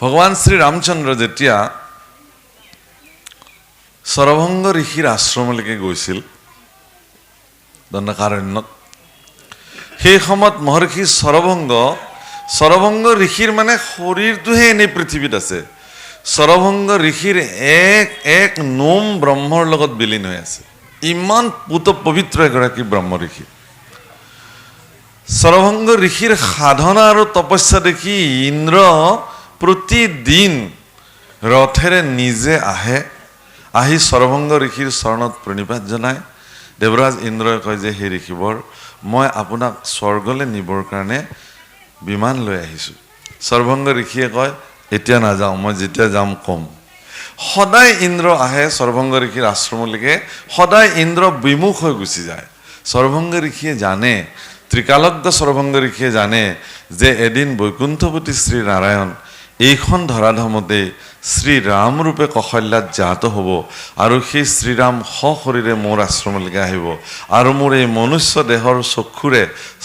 ভগৱান শ্ৰী ৰামচন্দ্ৰ যেতিয়া সৰভংগ ঋষিৰ আশ্ৰমলৈকে গৈছিল দণ্ডকাৰণ্যত, সেই সময়ত মহৰ্ষি সৰভংগ ঋষিৰ মানে শৰীৰটোহে এনেই পৃথিৱীত আছে। সৰভংগ ঋষিৰ এক নোম ব্ৰহ্মৰ লগত বিলীন হৈ আছে। ইমান পবিত্ৰ এগৰাকী ব্ৰহ্ম ঋষি। সৰভংগ ঋষিৰ সাধনা আৰু তপস্যা দেখি ইন্দ্ৰ প্ৰতিদিন ৰথেৰে নিজে আহি সৰভংগ ঋষিৰ চৰণত প্ৰণিপাত জনায়। দেৱৰাজ ইন্দ্ৰই কয় যে হে ঋষিবৰ, মই আপোনাক স্বৰ্গলৈ নিবৰ কাৰণে বিমান লৈ আহিছোঁ। সৰভংগ ঋষিয়ে কয় এতিয়া নাযাওঁ, মই যেতিয়া যাম ক'ম। সদায় ইন্দ্ৰ আহে সৰভংগ ঋষিৰ আশ্ৰমলৈকে, সদায় ইন্দ্ৰ বিমুখ হৈ গুচি যায়। সৰভংগ ঋষিয়ে জানে, ত্ৰিকালজ্ঞ সৰভংগ ঋষিয়ে জানে যে এদিন বৈকুণ্ঠপতি শ্ৰীনাৰায়ণ এইখন ধৰাধামতে শ্ৰীৰাম ৰূপে কৌশল্যাত জাত হ'ব আৰু সেই শ্ৰীৰাম সশৰীৰে মোৰ আশ্ৰমলৈকে আহিব আৰু মোৰ এই মনুষ্য দেহৰ চক্ষুৰে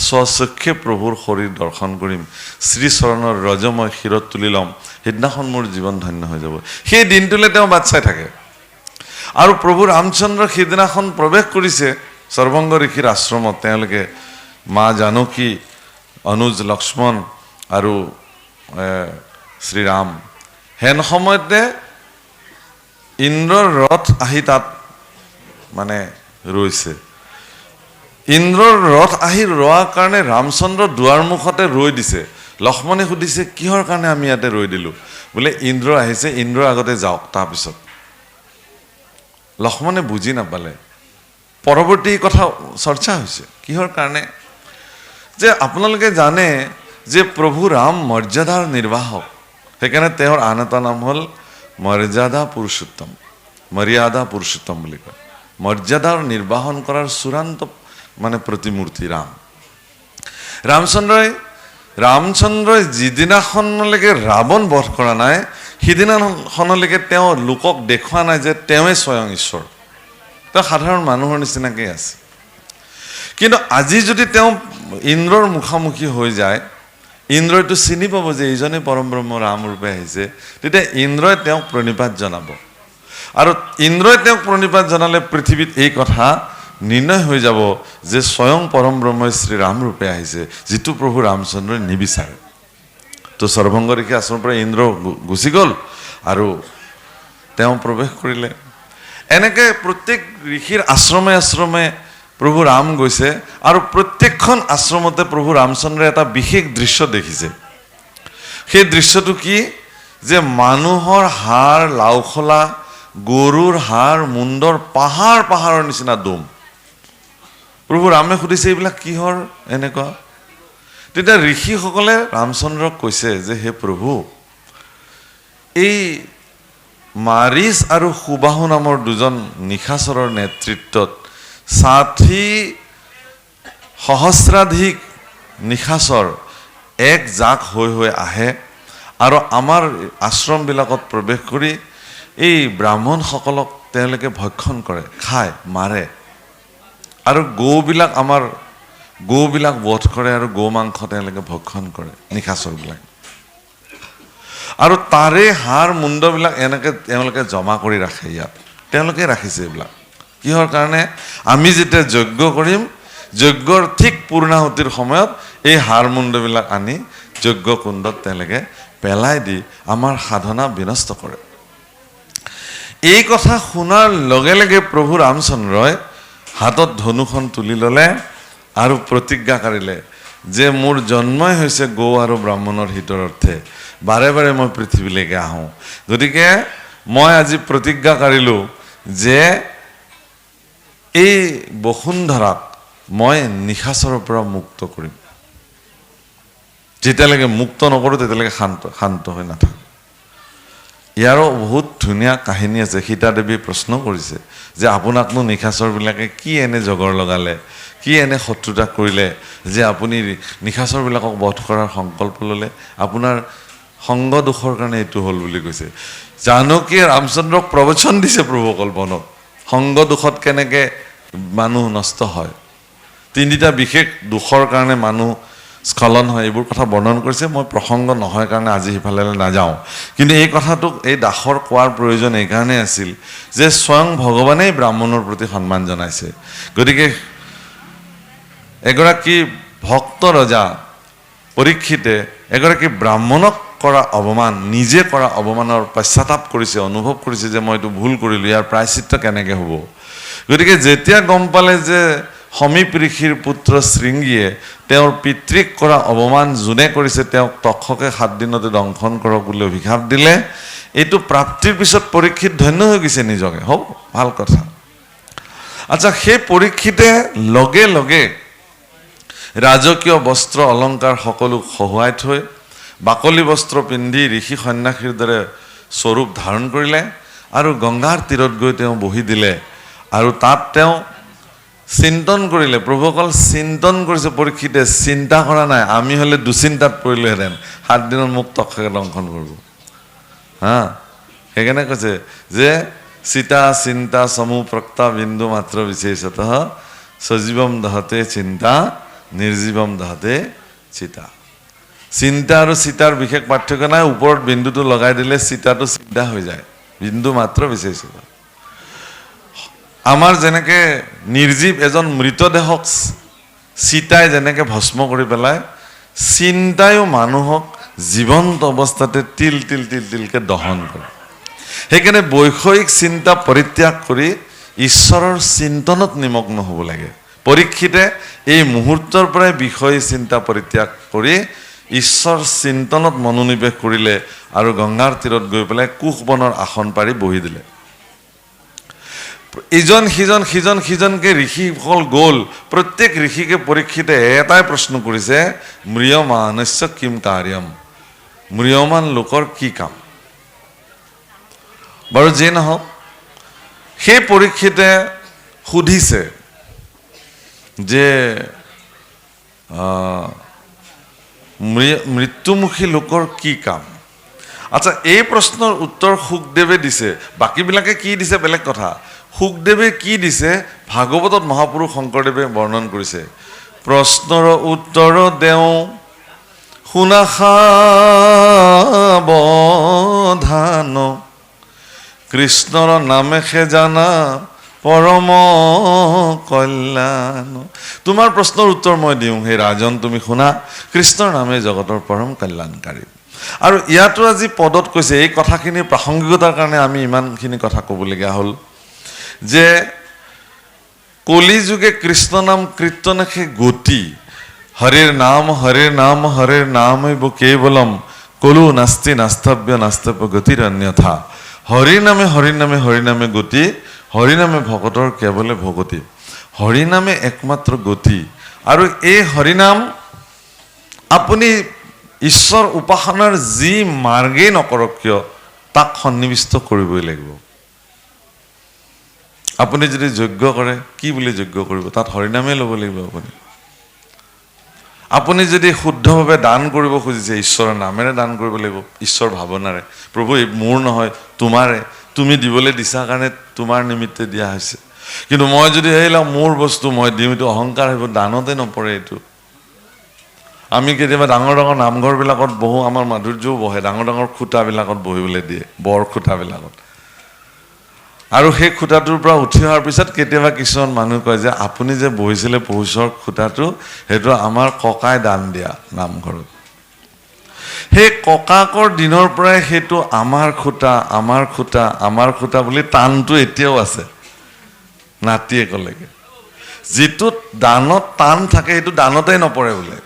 স্বচক্ষে প্ৰভুৰ শৰীৰ দৰ্শন কৰিম, শ্ৰীচৰণৰ ৰজ মই শিৰত তুলি ল'ম, সেইদিনাখন মোৰ জীৱন ধন্য হৈ যাব। সেই দিনটোলৈ তেওঁ বাট চাই থাকে। আৰু প্ৰভু ৰামচন্দ্ৰ সেইদিনাখন প্ৰৱেশ কৰিছে সৰভংগ ঋষিৰ আশ্ৰমত। তেওঁলোকে মা জানকী, অনুজ লক্ষ্মণ আৰু শ্ৰীৰাম। হেন সময়তে ইন্দ্ৰৰ ৰথ আহি তাত মানে ৰৈছে। ইন্দ্ৰৰ ৰথ আহি ৰোৱাৰ কাৰণে ৰামচন্দ্ৰ দুৱাৰ মুখতে ৰৈ দিছে। লক্ষ্মণে সুধিছে কিহৰ কাৰণে আমি ইয়াতে ৰৈ দিলোঁ? বোলে ইন্দ্ৰ আহিছে, ইন্দ্ৰৰ আগতে যাওক, তাৰপিছত। লক্ষ্মণে বুজি নাপালে। পৰৱৰ্তী কথা চৰ্চা হৈছে কিহৰ কাৰণে, যে আপোনালোকে জানে যে প্ৰভু ৰাম মৰ্যাদাৰ নিৰ্বাহক, সেইকাৰণে তেওঁৰ আন এটা নাম হ'ল মৰ্যাদা পুৰুষোত্তম বুলি কয়। মৰ্যাদাৰ নিৰ্বাহন কৰাৰ চূড়ান্ত মানে প্ৰতিমূৰ্তি ৰাম। ৰামচন্দ্ৰই যিদিনাখনলৈকে ৰাৱণ বধ কৰা নাই, সিদিনাখনলৈকে তেওঁ লোকক দেখুওৱা নাই যে তেওঁৱেই স্বয়ং ঈশ্বৰ। তেওঁ সাধাৰণ মানুহৰ নিচিনাকৈ আছে। কিন্তু আজি যদি তেওঁ ইন্দ্ৰৰ মুখামুখি হৈ যায়, ইন্দ্ৰইটো চিনি পাব যে এইজনে পৰম ব্ৰহ্ম ৰাম ৰূপে আহিছে, তেতিয়া ইন্দ্ৰই তেওঁক প্ৰণিপাত জনাব। আৰু ইন্দ্ৰই তেওঁক প্ৰণিপাত জনালে পৃথিৱীত এই কথা নিৰ্ণয় হৈ যাব যে স্বয়ং পৰম ব্ৰহ্মই শ্ৰীৰাম ৰূপে আহিছে, যিটো প্ৰভু ৰামচন্দ্ৰই নিবিচাৰে। তো সৰভংগ ঋষি আশ্ৰমৰ পৰা ইন্দ্ৰ গুচি গ'ল আৰু তেওঁ প্ৰৱেশ কৰিলে। এনেকৈ প্ৰত্যেক ঋষিৰ আশ্ৰমে প্ৰভু ৰাম গৈছে আৰু প্ৰত্যেকখন আশ্ৰমতে প্ৰভু ৰামচন্দ্ৰই এটা বিশেষ দৃশ্য দেখিছে। সেই দৃশ্যটো কি, যে মানুহৰ হাড় লাওখলা, গৰুৰ হাড় মুণ্ডৰ পাহাৰৰ নিচিনা দম। প্ৰভু ৰামে সুধিছে এইবিলাক কিহৰ এনেকুৱা? তেতিয়া ঋষিসকলে ৰামচন্দ্ৰক কৈছে যে হে প্ৰভু, এই মাৰিচ আৰু সুবাহু নামৰ দুজন নিশাচৰৰ নেতৃত্বত 60,000 নিশাচৰ এক জাক হৈ আহে আৰু আমাৰ আশ্ৰমবিলাকত প্ৰৱেশ কৰি এই ব্ৰাহ্মণসকলক তেওঁলোকে ভক্ষণ কৰে, খায়, মাৰে আৰু গৌবিলাক বধ কৰে আৰু গৌ মাংস তেওঁলোকে ভক্ষণ কৰে, নিশাচৰবিলাক। আৰু তাৰে হাড় মুণ্ডবিলাক এনেকৈ তেওঁলোকে জমা কৰি ৰাখে ইয়াত। তেওঁলোকে ৰাখিছে এইবিলাক কিহৰ কাৰণে? আমি যেতিয়া যজ্ঞ কৰিম, যজ্ঞৰ ঠিক পূৰ্ণাহুতিৰ সময়ত এই হাড় মুণ্ডবিলাক আনি যজ্ঞ কুণ্ডত তেওঁলোকে পেলাই দি আমাৰ সাধনা বিনষ্ট কৰে। এই কথা শুনাৰ লগে লগে প্ৰভু ৰামচন্দ্ৰই হাতত ধনুখন তুলি ল'লে আৰু প্ৰতিজ্ঞা কাঢ়িলে যে মোৰ জন্মই হৈছে গৌ আৰু ব্ৰাহ্মণৰ হিতৰ অৰ্থে, বাৰে বাৰে মই পৃথিৱীলৈকে আহোঁ। গতিকে মই আজি প্ৰতিজ্ঞা কাঢ়িলোঁ যে এই বসুন্ধৰাক মই নিশাচৰৰ পৰা মুক্ত কৰিম। যেতিয়ালৈকে মুক্ত নকৰোঁ তেতিয়ালৈকে শান্ত হৈ নাথাকোঁ। ইয়াৰো বহুত ধুনীয়া কাহিনী আছে। সীতা দেৱীয়ে প্ৰশ্ন কৰিছে যে আপোনাকনো নিশাচৰবিলাকে কি এনে জগৰ লগালে, কি এনে শত্ৰুতা কৰিলে যে আপুনি নিশাচৰবিলাকক বধ কৰাৰ সংকল্প ল'লে? আপোনাৰ সংগ দোষৰ কাৰণে এইটো হ'ল বুলি কৈছে। জানকীয়ে ৰামচন্দ্ৰক প্ৰবচন দিছে প্ৰভু কল্পনত, সংগ দোষত কেনেকৈ মানুহ নষ্ট হয়। তিনিটা বিশেষ দোষৰ কাৰণে মানুহ স্খলন হয়, এইবোৰ কথা বৰ্ণন কৰিছে। মই প্ৰসংগ নহয় কাৰণে আজি সিফালে নাযাওঁ, কিন্তু এই কথাটোক এই দাসৰ কোৱাৰ প্ৰয়োজন এইকাৰণেই আছিল যে স্বয়ং ভগৱানেই ব্ৰাহ্মণৰ প্ৰতি সন্মান জনাইছে। গতিকে এগৰাকী ভক্ত ৰজা পৰীক্ষিতে এগৰাকী ব্ৰাহ্মণক কৰা অৱমান, নিজে কৰা অৱমানৰ পশ্চাতাপ কৰিছে, অনুভৱ কৰিছে যে মই এইটো ভুল কৰিলোঁ, ইয়াৰ প্ৰায়শ্চিত্ত কেনেকৈ হ'ব। গতিকে যেতিয়া গম পালে যে সমীপ ঋষিৰ পুত্ৰ শৃংগীয়ে তেওঁৰ পিতৃক কৰা অৱমান যোনে কৰিছে তেওঁক তক্ষকে 7 দিনতে দংশন কৰক বুলি অভিশাপ দিলে, এইটো প্ৰাপ্তিৰ পিছত পৰীক্ষিত ধন্য হৈ গৈছে নিজকে। হ'ব, ভাল কথা। আচ্ছা, সেই পৰীক্ষিতে লগে লগে ৰাজকীয় বস্ত্ৰ অলংকাৰ সকলো খহুৱাই থৈ বাকলি বস্ত্ৰ পিন্ধি ঋষি সন্যাসীৰ দৰে স্বৰূপ ধাৰণ কৰিলে আৰু গংগাৰ তীৰত গৈ তেওঁ বহি দিলে। আৰু তাত তেওঁ চিন্তন কৰিলে। প্ৰভু অকল চিন্তন কৰিছে পৰীক্ষিতে, চিন্তা কৰা নাই। আমি হ'লে দুচিন্তাত পৰিলোহেঁতেন, 7 দিনত মোক তক্ষকে দংশন কৰিব। হা, সেইকাৰণে কৈছে যে চিতা চিন্তা সমূহ প্ৰক্তা বিন্দু মাত্ৰ বিশেষত সজীৱম দহতে চিন্তা নিৰ্জীৱম দহতে চিতা। চিন্তা আৰু চিতাৰ বিশেষ পাৰ্থক্য নাই। ওপৰত বিন্দুটো লগাই দিলে চিতাটো চিন্তা হৈ যায়, বিন্দু মাত্ৰ বিশেষত। আমাৰ যেনেকৈ নিৰ্জীৱ এজন মৃতদেহক চিতাই যেনেকৈ ভস্ম কৰি পেলায়, চিন্তায়ো মানুহক জীৱন্ত অৱস্থাতে তিল তিল তিল তিলকৈ দহন কৰে। সেইকাৰণে বৈষয়িক চিন্তা পৰিত্যাগ কৰি ঈশ্বৰৰ চিন্তনত নিমগ্ন হ'ব লাগে। পৰীক্ষিতে এই মুহূৰ্তৰ পৰাই বিষয় চিন্তা পৰিত্যাগ কৰি ঈশ্বৰ চিন্তনত মনোনিৱেশ কৰিলে আৰু গংগাৰ তীৰত গৈ পেলাই কুশবনৰ আসন পাৰি বহি দিলে। ইজন সিজন সিজন সিজনকে ঋষিসকল গ'ল। প্ৰত্যেক ঋষিকে পৰীক্ষিতে এটাই প্ৰশ্ন কৰিছে, ম্ৰিয়মানস্য কিম কাৰ্যম, ম্ৰিয়মান লোকৰ কি কাম। বাৰু যি নহওক, সেই পৰীক্ষিতে সুধিছে যে মৃত্যুমুখী লোকৰ কি কাম। আচ্ছা, এই প্ৰশ্নৰ উত্তৰ শুকদেৱে দিছে। বাকীবিলাকে কি দিছে বেলেগ কথা। শুকদেৱে কি দিছে ভাগৱতত মহাপুৰুষ শংকৰদেৱে বৰ্ণন কৰিছে। প্ৰশ্নৰ উত্তৰ দেওঁ শুনা সাৱধান, কৃষ্ণৰ নামেহে জানা পৰম কল্যাণ। তোমাৰ প্ৰশ্নৰ উত্তৰ মই দিওঁ, হে ৰাজন তুমি শুনা, কৃষ্ণৰ নামে জগতৰ পৰম কল্যাণকাৰী। আৰু ইয়াতো আজি পদত কৈছে, এই কথাখিনিৰ প্ৰাসংগিকতাৰ কাৰণে আমি ইমানখিনি কথা ক'বলগীয়া হ'ল যে কলিযুগে কৃষ্ণ নাম কীৰ্তনহে গতি, হৰিৰ নাম হৰিৰ নাম হৰিৰ নামৈব কেৱলম, কলো নাস্তি নাস্তব্য নাস্তব্য গতিৰ অন্যথা। হৰিনামে হৰিনামে হৰিনামে গতি, হৰিনামে ভকতৰ কেৱলে ভগতি। হৰিনামে একমাত্ৰ গতি। আৰু এই হৰিনাম আপুনি ঈশ্বৰ উপাসনাৰ যি মাৰ্গেই নকৰক কিয় তাক সন্নিৱিষ্ট কৰিবই লাগিব। আপুনি যদি যজ্ঞ কৰে, কি বুলি যজ্ঞ কৰিব? তাত হৰিনামেই ল'ব লাগিব। আপুনি যদি শুদ্ধভাৱে দান কৰিব খুজিছে, ঈশ্বৰৰ নামেৰে দান কৰিব লাগিব, ঈশ্বৰ ভাৱনাৰে। প্ৰভু এই মোৰ নহয় তোমাৰে, তুমি দিবলৈ দিছা কাৰণে তোমাৰ নিমিত্তে দিয়া হৈছে। কিন্তু মই যদি এইবিলাক মোৰ বস্তু মই দিওঁ, এইটো অহংকাৰ হ'ব, দানতে নপৰে এইটো। আমি কেতিয়াবা ডাঙৰ ডাঙৰ নামঘৰবিলাকত বহোঁ, আমাৰ মাধুৰ্যও বহে, ডাঙৰ ডাঙৰ খুঁটাবিলাকত বহিবলৈ দিয়ে, বৰ খুঁটাবিলাকত। আৰু সেই খুঁটাটোৰ পৰা উঠি অহাৰ পিছত কেতিয়াবা কিছুমান মানুহ কয় যে আপুনি যে বহিছিলে পৌষৰ খুঁটাটো, সেইটো আমাৰ ককাই দান দিয়া নামঘৰত। সেই ককাকৰ দিনৰ পৰাই সেইটো আমাৰ খুঁটা আমাৰ খুঁটা আমাৰ খুঁটা বুলি টানটো এতিয়াও আছে নাতিয়েকলৈকে। যিটো দানত টান থাকে সেইটো দানতেই নপৰে বোলে,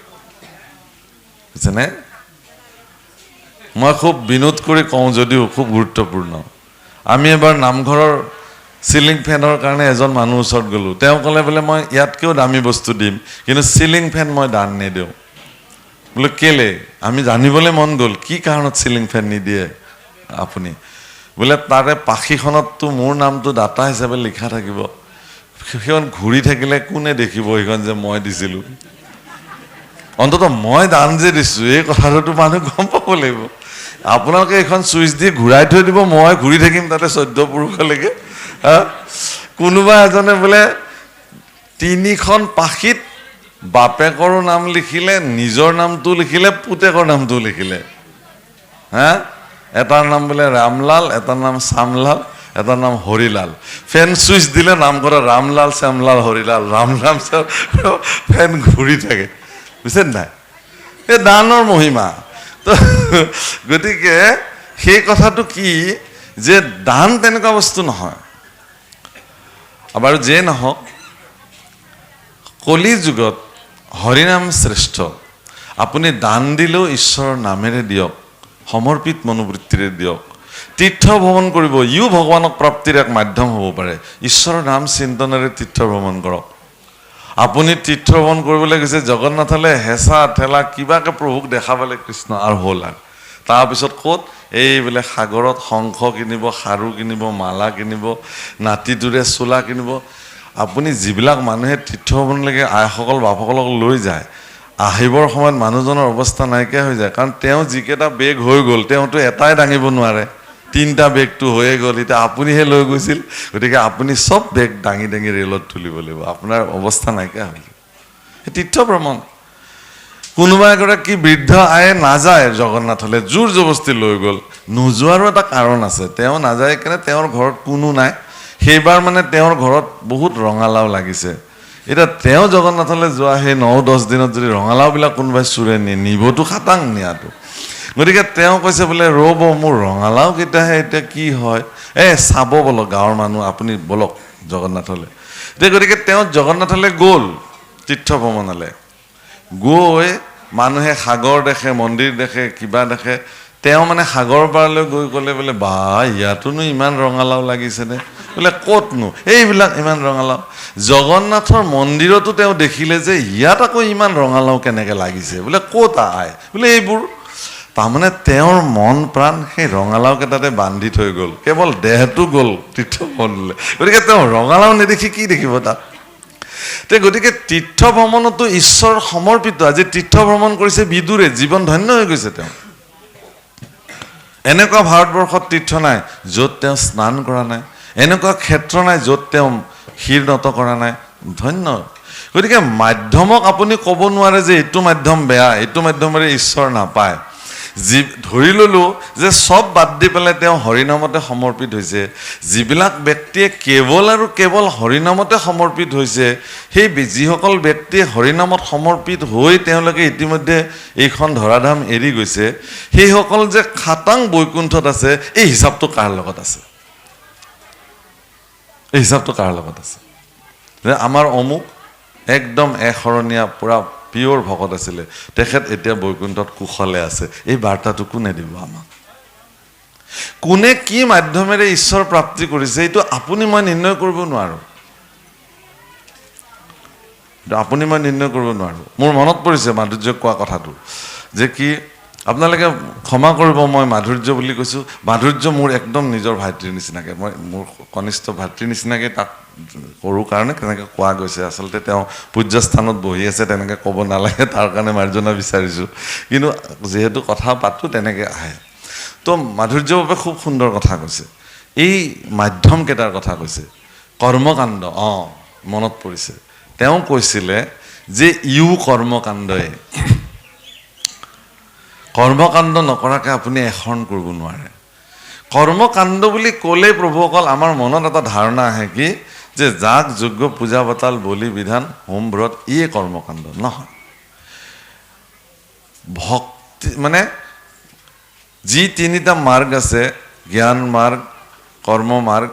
বুজিছেনে? মই খুব বিনোদ কৰি কওঁ যদিও খুব গুৰুত্বপূৰ্ণ। আমি এবাৰ নামঘৰৰ চিলিং ফেনৰ কাৰণে এজন মানুহ ওচৰত গ'লোঁ। তেওঁ ক'লে বোলে মই ইয়াতকৈও দামী বস্তু দিম, কিন্তু চিলিং ফেন মই দান নিদিওঁ। বোলে কেলে? আমি জানিবলৈ মন গ'ল কি কাৰণত চিলিং ফেন নিদিয়ে আপুনি। বোলে তাৰে পাখিখনততো মোৰ নামটো দাতা হিচাপে লিখা থাকিব, সেইখন ঘূৰি থাকিলে কোনে দেখিব সেইখন যে মই দিছিলোঁ। অন্ততঃ মই দান যে দিছোঁ এই কথাটোতো মানুহ গম পাব লাগিব। আপোনালোকে এইখন চুইচ দি ঘূৰাই থৈ দিব, মই ঘূৰি থাকিম তাতে 14 পুৰুষলৈকে। কোনোবা এজনে বোলে 3খন পাখিত বাপেকৰো নাম লিখিলে, নিজৰ নামটো লিখিলে, পুতেকৰ নামটো লিখিলে। হা, এটাৰ নাম বোলে ৰামলাল, এটাৰ নাম শ্যামলাল, এটাৰ নাম হৰিলাল। ফেন চুইচ দিলে নাম কৰে ৰামলাল, শ্যামলাল, হৰিলাল, ৰাম ৰাম ফেন ঘূৰি থাকে, বুজিছে নাই? এই দানৰ মহিমা। তো গতিকে সেই কথাটো কি যে দান তেনেকুৱা বস্তু নহয়। বাৰু যিয়ে নহওক, কলি যুগত হৰিনাম শ্ৰেষ্ঠ। আপুনি দান দিলেও ঈশ্বৰৰ নামেৰে দিয়ক, সমৰ্পিত মনোবৃত্তিৰে দিয়ক। তীৰ্থ ভ্ৰমণ কৰিব, ইও ভগৱানক প্ৰাপ্তিৰ এক মাধ্যম হ'ব পাৰে। ঈশ্বৰৰ নাম চিন্তনেৰে তীৰ্থ ভ্ৰমণ কৰক। আপুনি তীৰ্থ ভ্ৰমণ কৰিবলৈ গৈছে জগন্নাথলৈ, হেঁচা ঠেলা কিবাকে প্ৰভুক দেখাবলৈ কৃষ্ণ আৰু হ'ল। আৰু তাৰপিছত ক'ত এই বোলে সাগৰত শংখ কিনিব, খাৰু কিনিব, মালা কিনিব, নাতিটোৰে চোলা কিনিব। আপুনি যিবিলাক মানুহে তীৰ্থ ভ্ৰমণলৈকে আইসকল বাপসকলক লৈ যায়, আহিবৰ সময়ত মানুহজনৰ অৱস্থা নাইকিয়া হৈ যায়। কাৰণ তেওঁ যিকেইটা বেগ হৈ গ'ল, তেওঁতো এটাই দাঙিব নোৱাৰে, 3টা বেগটো হৈয়ে গ'ল। এতিয়া আপুনিহে লৈ গৈছিল, গতিকে আপুনি চব বেগ দাঙি দাঙি ৰেলত তুলিব লাগিব, আপোনাৰ অৱস্থা নাইকিয়া হৈ যাব। সেই তীৰ্থ ভ্ৰমণ। কোনোবা এগৰাকী বৃদ্ধ আয়ে নাযায় জগন্নাথলৈ, জোৰ জবস্তি লৈ গ'ল। নোযোৱাৰো এটা কাৰণ আছে, তেওঁ নাযায় কাৰণে তেওঁৰ ঘৰত কোনো নাই। সেইবাৰ মানে তেওঁৰ ঘৰত বহুত ৰঙালাও লাগিছে। এতিয়া তেওঁ জগন্নাথলৈ যোৱা সেই 9-10 দিনত যদি ৰঙালাওবিলাক কোনোবাই চুৰে নিবতো খাটাং নিয়াটো। গতিকে তেওঁ কৈছে বোলে ৰ'ব, মোৰ ৰঙালাও কেইটাহে, এতিয়া কি হয়, চাব বলক গাঁৱৰ মানুহ, আপুনি বলক জগন্নাথলৈ। এতিয়া গতিকে তেওঁ জগন্নাথলৈ গ'ল তীৰ্থ ভ্ৰমণলৈ। গৈ মানুহে সাগৰ দেখে, মন্দিৰ দেখে, কিবা দেখে। তেওঁ মানে সাগৰ পাৰলৈ গৈ ক'লে বোলে, বা ইয়াতোনো ইমান ৰঙালাও লাগিছেনে? বোলে ক'তনো এইবিলাক ইমান ৰঙালাও? জগন্নাথৰ মন্দিৰতো তেওঁ দেখিলে যে ইয়াত আকৌ ইমান ৰঙালাও কেনেকৈ লাগিছে। বোলে ক'ত আই? বোলে এইবোৰ। তাৰমানে তেওঁৰ মন প্ৰাণ সেই ৰঙালাও কেইটাতে বান্ধি থৈ গ'ল, কেৱল দেহটো গ'ল তীৰ্থ ভ্ৰমণলৈ। গতিকে তেওঁ ৰঙালাও নেদেখি কি দেখিব তাত? গতিকে তীৰ্থ ভ্ৰমণতো ঈশ্বৰ সমৰ্পিত। আজি তীৰ্থ ভ্ৰমণ কৰিছে বিদুৰে, জীৱন ধন্য হৈ গৈছে তেওঁ। এনেকুৱা ভাৰতবৰ্ষত তীৰ্থ নাই য'ত তেওঁ স্নান কৰা নাই, এনেকুৱা ক্ষেত্ৰ নাই য'ত তেওঁ শিৰ নত কৰা নাই। ধন্য। গতিকে মাধ্যমক আপুনি ক'ব নোৱাৰে যে এইটো মাধ্যম বেয়া, এইটো মাধ্যমেৰে ঈশ্বৰ নাপায়। ধৰি ল'লো যে চব বাদ দি পেলাই তেওঁ হৰিনামতে সমৰ্পিত হৈছে। যিবিলাক ব্যক্তিয়ে কেৱল আৰু কেৱল হৰিনামতে সমৰ্পিত হৈছে, সেই যিসকল ব্যক্তিয়ে হৰিনামত সমৰ্পিত হৈ তেওঁলোকে ইতিমধ্যে এইখন ধৰাধাম এৰি গৈছে, সেইসকল যে খাটাং বৈকুণ্ঠত আছে, এই হিচাপটো কাৰ লগত আছে? এই হিচাপটো কাৰ লগত আছে? যে আমাৰ অমুক একদম এশৰণীয়া পুৰা পিয়ৰ ভকত আছিলে, তেখেত এতিয়া বৈকুণ্ঠত কুশলে আছে। এই বাৰ্তাটো কোনে দিব আমাক? কোনে কি মাধ্যমেৰে ঈশ্বৰ প্ৰাপ্তি কৰিছে, এইটো আপুনি মই নিৰ্ণয় কৰিব নোৱাৰোঁ। আপুনি মই নিৰ্ণয় কৰিব নোৱাৰোঁ। মোৰ মনত পৰিছে মাধুৰ্যক কোৱা কথাটো, যে কি আপোনালোকে ক্ষমা কৰিব, মই মাধুৰ্য বুলি কৈছোঁ। মাধুৰ্য মোৰ একদম নিজৰ ভাতৃৰ নিচিনাকৈ, মই মোৰ কনিষ্ঠ ভাতৃৰ নিচিনাকৈ তাক কৰোঁ কাৰণে তেনেকৈ কোৱা গৈছে। আচলতে তেওঁ পূজ্যস্থানত বহি আছে, তেনেকৈ ক'ব নালাগে, তাৰ কাৰণে মাৰ্জনা বিচাৰিছোঁ। কিন্তু যিহেতু কথা পাতোঁ তেনেকৈ আহে। তো মাধুৰ্যৰ বাবে খুব সুন্দৰ কথা কৈছে, এই মাধ্যমকেইটাৰ কথা কৈছে। কৰ্মকাণ্ড, মনত পৰিছে, তেওঁ কৈছিলে যে ইও কৰ্মকাণ্ডই, কৰ্মকাণ্ড নকৰাকৈ আপুনি এখন কৰিব নোৱাৰে। কৰ্মকাণ্ড বুলি ক'লেই প্ৰভুসকল আমাৰ মনত এটা ধাৰণা আহে কি, যে যাগ যজ্ঞ পূজা পাতাল বলি বিধান হোম ব্ৰত, ইয়ে কৰ্মকাণ্ড নহয়। ভক্তি মানে যি 3টা মাৰ্গ আছে, জ্ঞান মাৰ্গ, কৰ্ম মাৰ্গ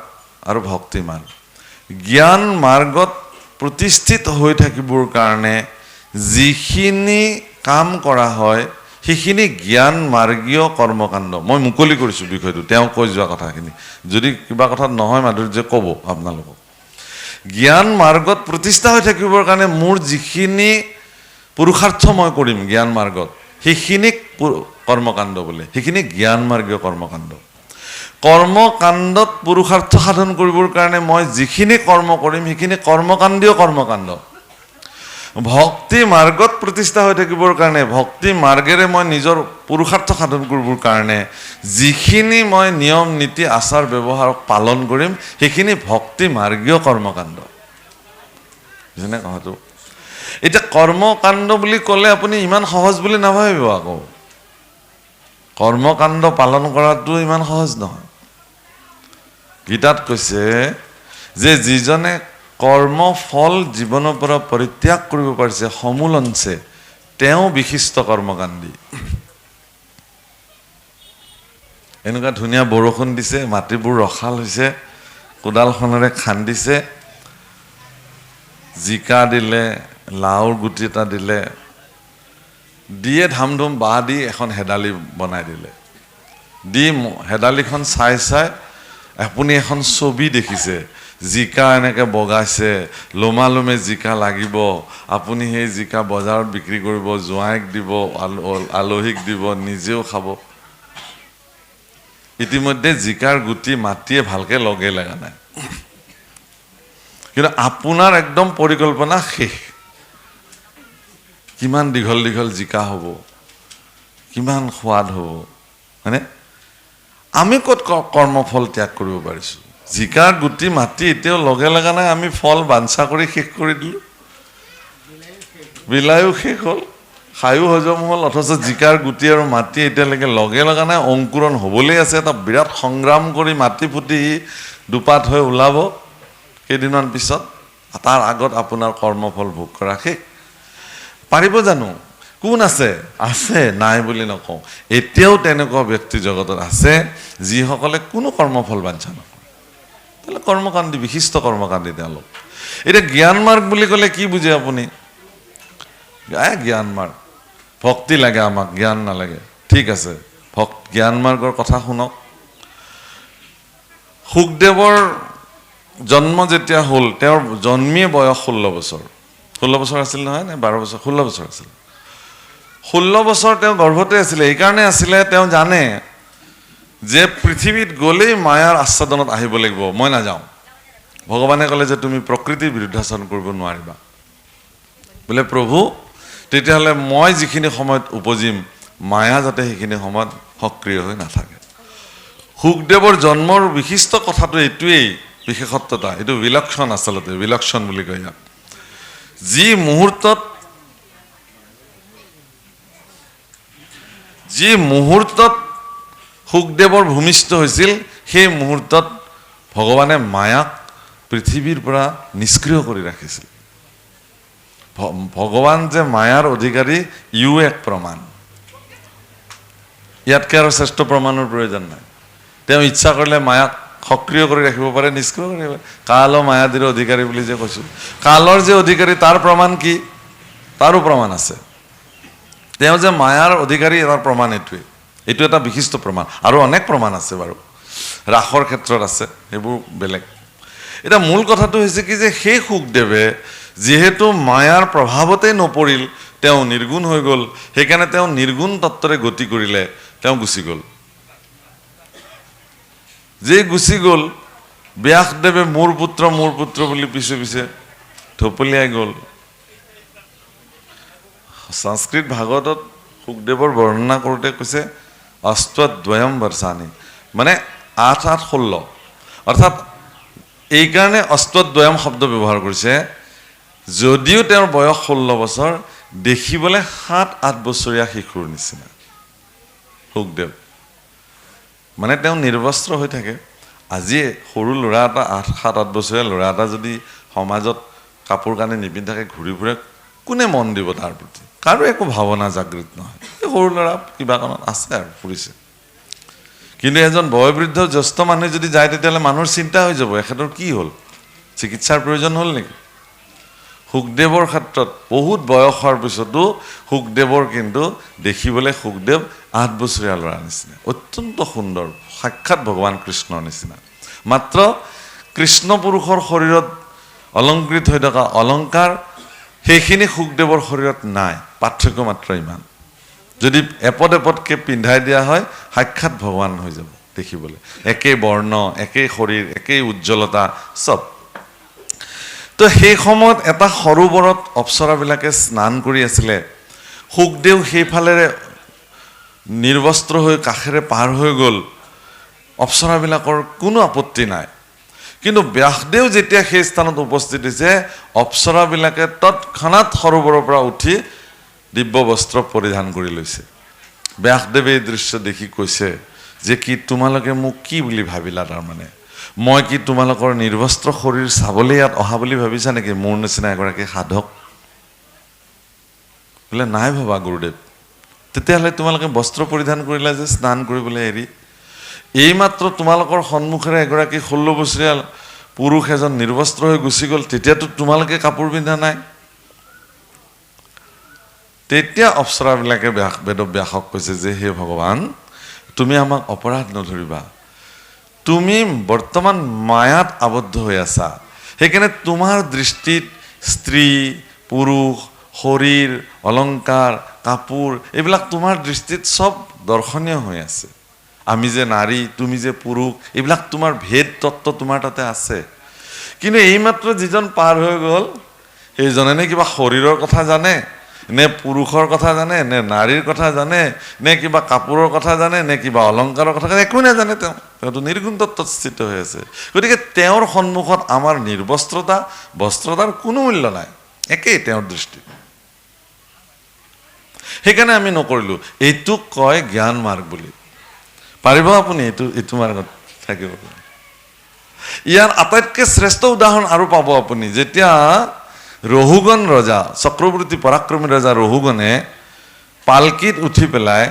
আৰু ভক্তি মাৰ্গ। জ্ঞান মাৰ্গত প্ৰতিষ্ঠিত হৈ থাকিবৰ কাৰণে যিখিনি কাম কৰা হয় সেইখিনি জ্ঞান মাৰ্গীয় কৰ্মকাণ্ড। মই মুকলি কৰিছোঁ বিষয়টো, তেওঁ কৈ যোৱা কথাখিনি। যদি কিবা কথাত নহয় মাধুৰ্য ক'ব আপোনালোকক। জ্ঞান মাৰ্গত প্ৰতিষ্ঠা হৈ থাকিবৰ কাৰণে মোৰ যিখিনি পুৰুষাৰ্থ মই কৰিম জ্ঞান মাৰ্গত, সেইখিনি কৰ্মকাণ্ড বোলে, সেইখিনি জ্ঞান মাৰ্গীয় কৰ্মকাণ্ড। কৰ্মকাণ্ডত পুৰুষাৰ্থ সাধন কৰিবৰ কাৰণে মই যিখিনি কৰ্ম কৰিম সেইখিনি কৰ্মকাণ্ডীয় কৰ্মকাণ্ড। ভক্তি মাৰ্গত প্ৰতিষ্ঠা হৈ থাকিবৰ কাৰণে, ভক্তি মাৰ্গেৰে মই নিজৰ পুৰুষাৰ্থ সাধন কৰিবৰ কাৰণে যিখিনি মই নিয়ম নীতি আচাৰ ব্যৱহাৰ পালন কৰিম সেইখিনি ভক্তি মাৰ্গীয় কৰ্মকাণ্ড। বুজিছেনে কথাটো? এতিয়া কৰ্মকাণ্ড বুলি ক'লে আপুনি ইমান সহজ বুলি নাভাবিব আকৌ কৰ্মকাণ্ড পালন কৰাটো ইমান সহজ নহয় গীতাত কৈছে যে যিজনে কৰ্মফল জীৱনৰ পৰা পৰিত্যাগ কৰিব পাৰিছে সমূলঞ্চে তেওঁ বিশিষ্ট কৰ্মকাণ্ডী এনেকুৱা ধুনীয়া বৰষুণ দিছে মাটিবোৰ ৰখাল হৈছে কোদালখনেৰে খান্দিছে জিকা দিলে লাওৰ গুটি এটা দিলে দিয়ে ধামধুম বাঁহ দি এখন হেদালি বনাই দিলে দি হেদালিখন চাই চাই আপুনি এখন ছবি দেখিছে জিকা এনেকে বগাইছে লোমালোমে জিকা লাগিব আপুনি সেই জিকা বজাৰত বিক্ৰী কৰিব জোঁৱাইক দিব আলহীক দিব নিজেও খাব ইতিমধ্যে জিকাৰ গুটি মাটিয়ে ভালকে লগে লগা নাই কিন্তু আপোনাৰ একদম পৰিকল্পনা শেষ কিমান দীঘল দীঘল জিকা হ'ব কিমান সোৱাদ হ'ব হয়নে আমি ক'ত কৰ্মফল ত্যাগ কৰিব পাৰিছোঁ জিকাৰ গুটি মাটি এতিয়াও লগে লগা নাই আমি ফল বাঞ্ছা কৰি শেষ কৰি দিলোঁ বিলায়ো শেষ হ'ল খায়ো হজম হ'ল অথচ জিকাৰ গুটি আৰু মাটি এতিয়ালৈকে লগে লগা নাই অংকুৰণ হ'বলৈ আছে এটা বিৰাট সংগ্ৰাম কৰি মাটি ফুটি দুপাত হৈ ওলাব কেইদিনমান পিছত তাৰ আগত আপোনাৰ কৰ্মফল ভোগ কৰা শেষ পাৰিব জানো কোন আছে আছে নাই বুলি নকওঁ এতিয়াও তেনেকুৱা ব্যক্তি জগতত আছে যিসকলে কোনো কৰ্মফল বাঞ্ছা নকৰে তাহলে কৰ্মকাণ্ডী বিশিষ্ট কৰ্মকাণ্ডী তেওঁলোক এতিয়া জ্ঞান মাৰ্গ বুলি ক'লে কি বুজে আপুনি জ্ঞান মাৰ্গ ভক্তি লাগে আমাক জ্ঞান নালাগে ঠিক আছে জ্ঞান মাৰ্গৰ কথা শুনক সুখদেৱৰ জন্ম যেতিয়া হ'ল তেওঁৰ জন্মীয় বয়স 16 বছৰ 16 বছৰ আছিল নহয় নে 12 বছৰ 16 বছৰ আছিল 16 বছৰ তেওঁ গৰ্ভতে আছিলে এইকাৰণে আছিলে তেওঁ জানে যে পৃথিৱীত গ'লেই মায়াৰ আচ্ছাদনত আহিব লাগিব মই নাযাওঁ ভগৱানে ক'লে যে তুমি প্ৰকৃতিৰ বিৰুদ্ধাচৰণ কৰিব নোৱাৰিবা বোলে প্ৰভু তেতিয়াহ'লে মই যিখিনি সময়ত উপজিম মায়া যাতে সেইখিনি সময়ত সক্ৰিয় হৈ নাথাকে সুখদেৱৰ জন্মৰ বিশিষ্ট কথাটো এইটোৱেই বিশেষত্বতা এইটো বিলক্ষণ আচলতে বিলক্ষণ বুলি কয় ইয়াক যি মুহূৰ্তত সুখদেৱৰ ভূমিষ্ঠ হৈছিল সেই মুহূৰ্তত ভগৱানে মায়াক পৃথিৱীৰ পৰা নিষ্ক্ৰিয় কৰি ৰাখিছিল ভগৱান যে মায়াৰ অধিকাৰী ইও এক প্ৰমাণ ইয়াতকে আৰু শ্ৰেষ্ঠ প্ৰমাণৰ প্ৰয়োজন নাই তেওঁ ইচ্ছা কৰিলে মায়াক সক্ৰিয় কৰি ৰাখিব পাৰে নিষ্ক্ৰিয় কৰিব পাৰে কাল মায়াদীৰ অধিকাৰী বুলি যে কৈছো কালৰ যে অধিকাৰী তাৰ প্ৰমাণ কি তাৰো প্ৰমাণ আছে তেওঁ যে মায়াৰ অধিকাৰী তাৰ প্ৰমাণ এইটো এটা বিশিষ্ট প্ৰমাণ আৰু অনেক প্ৰমাণ আছে বাৰু ৰাসৰ ক্ষেত্ৰত আছে এইবোৰ বেলেগ এটা মূল কথাটো হৈছে কি যে সেই সুখদেৱে যিহেতু মায়াৰ প্ৰভাৱতে নপৰিল তেওঁ নিৰ্গুণ হৈ গ'ল সেইকাৰণে তেওঁ নিৰ্গুণ তত্ত্বৰে গতি কৰিলে তেওঁ গুচি গ'ল যে গুচি গ'ল ব্যাসদেৱে মোৰ পুত্ৰ বুলি পিছে পিছে থপলিয়াই গ'ল সংস্কৃত ভাগৱতত সুখদেৱৰ বৰ্ণনা কৰোঁতে কৈছে অষ্টদ্বয়ম বৰ্ষানি মানে 8-8-16 অৰ্থাৎ এইকাৰণে অষ্টদ্বয়ম শব্দ ব্যৱহাৰ কৰিছে যদিও তেওঁৰ বয়স 16 বছৰ দেখিবলৈ 7-8 বছৰীয়া শিশুৰ নিচিনা সুখদেৱ মানে তেওঁ নিৰ্বস্ত্ৰ হৈ থাকে আজি সৰু ল'ৰা এটা 7-8 বছৰীয়া ল'ৰা এটা যদি সমাজত কাপোৰ কানি নিপিন্ধাকে ঘূৰি ফুৰে কোনে মন দিব তাৰ প্ৰতি কাৰো একো ভাৱনা জাগৃত নহয় সৰু ল'ৰা কিবা কাৰণত আছে আৰু ফুৰিছে কিন্তু এজন বয়োবৃদ্ধ জ্যেষ্ঠ মানুহ যদি যায় তেতিয়াহ'লে মানুহৰ চিন্তা হৈ যাব এখেতৰ কি হ'ল চিকিৎসাৰ প্ৰয়োজন হ'ল নেকি সুখদেৱৰ ক্ষেত্ৰত বহুত বয়স হোৱাৰ পিছতো সুখদেৱৰ কিন্তু দেখিবলৈ সুখদেৱ 8 বছৰীয়া ল'ৰা নিচিনা অত্যন্ত সুন্দৰ সাক্ষাৎ ভগৱান কৃষ্ণৰ নিচিনা মাত্ৰ কৃষ্ণ পুৰুষৰ শৰীৰত অলংকৃত হৈ থকা অলংকাৰ সেইখিনি সুখদেৱৰ শৰীৰত নাই পাৰ্থক্য মাত্ৰ ইমান যদি এপদ এপদকে পিন্ধাই দিয়া হয় সাক্ষাৎ ভগৱান হৈ যাব দেখিবলৈ একেই বৰ্ণ একেই শৰীৰ একেই উজ্জ্বলতা সব তো সেই সময়ত এটা সৰোবৰত অপ্সৰাবিলাকে স্নান কৰি আছিলে সুখদেৱ সেইফালেৰে নিৰ্বস্ত্ৰ হৈ কাষেৰে পাৰ হৈ গ'ল অপ্সৰাবিলাকৰ কোনো আপত্তি নাই কিন্তু ব্যাসদেৱ যেতিয়া সেই স্থানত উপস্থিত হৈছে অপ্সৰাবিলাকে তৎক্ষণাৎ সৰোবৰৰ পৰা উঠি দিব্য বস্ত্ৰ পৰিধান কৰি লৈছে ব্যাসদেৱে এই দৃশ্য দেখি কৈছে যে কি তোমালোকে মোক কি বুলি ভাবিলা তাৰমানে মই কি তোমালোকৰ নিৰ্বস্ত্ৰ শৰীৰ চাবলৈ ইয়াত অহা বুলি ভাবিছা নেকি মোৰ নিচিনা এগৰাকী সাধক বোলে নাই ভাবা গুৰুদেৱ তেতিয়াহ'লে তোমালোকে বস্ত্ৰ পৰিধান কৰিলা যে স্নান কৰিবলৈ এৰি এইমাত্ৰ তোমালোকৰ সন্মুখেৰে এগৰাকী 16 বছৰীয়া পুৰুষ এজন নিৰ্বস্ত্ৰ হৈ গুচি গ'ল তেতিয়াতো তোমালোকে কাপোৰ পিন্ধা নাই তেতিয়া অপ্সৰাবিলাকে বেদব্যাসক কৈছে যে হে ভগৱান তুমি আমাক অপৰাধ নধৰিবা তুমি বৰ্তমান মায়াত আবদ্ধ হৈ আছা সেইকাৰণে তোমাৰ দৃষ্টিত স্ত্ৰী পুৰুষ শৰীৰ অলংকাৰ কাপোৰ এইবিলাক তোমাৰ দৃষ্টিত সব দৰ্শনীয় হৈ আছে আমি যে নাৰী তুমি যে পুৰুষ এইবিলাক তোমাৰ ভেদ তত্ত্ব তোমাৰ তাতে আছে কিন্তু এইমাত্ৰ যিজন পাৰ হৈ গ'ল সেইজনে নে কিবা শৰীৰৰ কথা জানে নে পুৰুষৰ কথা জানে নে নাৰীৰ কথা জানে নে কিবা কাপোৰৰ কথা জানে নে কিবা অলংকাৰৰ কথা জানে একো নাজানে তেওঁতো নিৰ্গুণ তত্ত্বত স্থিত হৈ আছে গতিকে তেওঁৰ সন্মুখত আমাৰ নিৰ্বস্ত্ৰতা বস্ত্ৰতাৰ কোনো মূল্য নাই একেই তেওঁৰ দৃষ্টিত সেইকাৰণে আমি নকৰিলোঁ এইটোক কয় জ্ঞান মাৰ্গ বুলি পাৰিব আপুনি এইটো মাৰ্গত থাকিব ইয়াৰ আটাইতকৈ শ্ৰেষ্ঠ উদাহৰণ আৰু পাব আপুনি যেতিয়া ৰহুগণ ৰজা চক্ৰৱৰ্তী পৰাক্ৰমী ৰজা ৰহুগণে পালকিত উঠি পেলাই